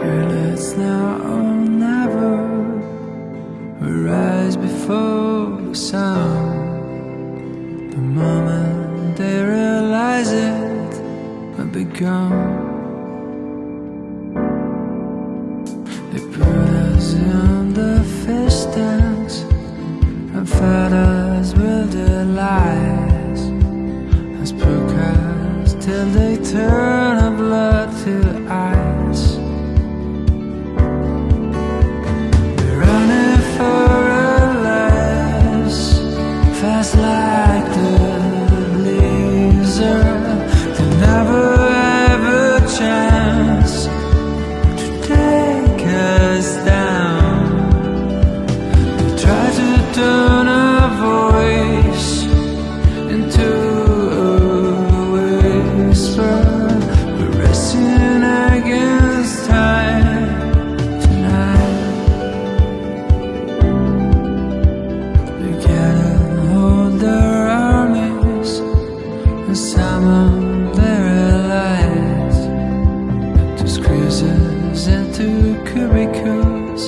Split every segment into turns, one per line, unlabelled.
It's now or never. We rise before the sound. The moment they realize it, we'll be gone. They put us in the fish tanks and fed us with their lies, as broadcast till they turn our blood to ice. We're running for our lives, fast like the blizzard. They never have a chance to take us down. They try to turn our voice into a whisper. We're racing against time tonight. They gathered all their armies and summon their allies to squeeze us into cubicles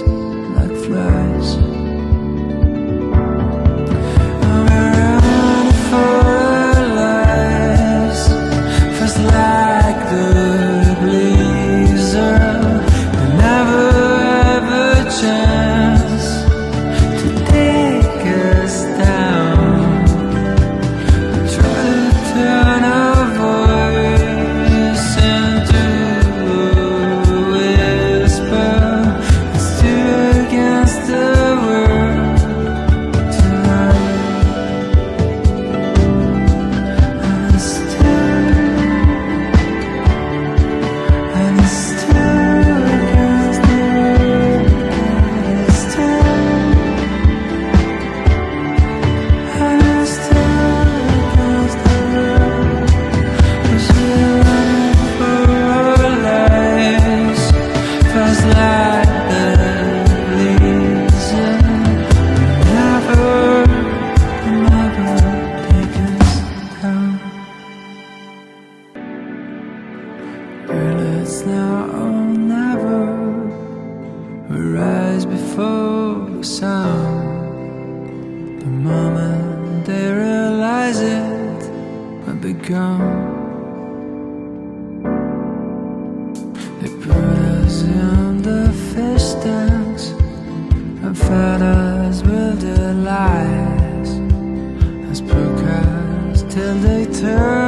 like flies. And we're running for our lives, fast like the blizzard. We never have a chance to take us down. We try to turn our voice into a whisper. It's two against the world tonight. And it's two against the world. It's two against the world. 'Cause we're running for our lives, fast like the blizzard. Never take us down. Girl, it's now or never. We rise before the sound. The moment they realize it, we'll be gone. They put us in the fish tanks and fed us with their lies, as broadcast till they turn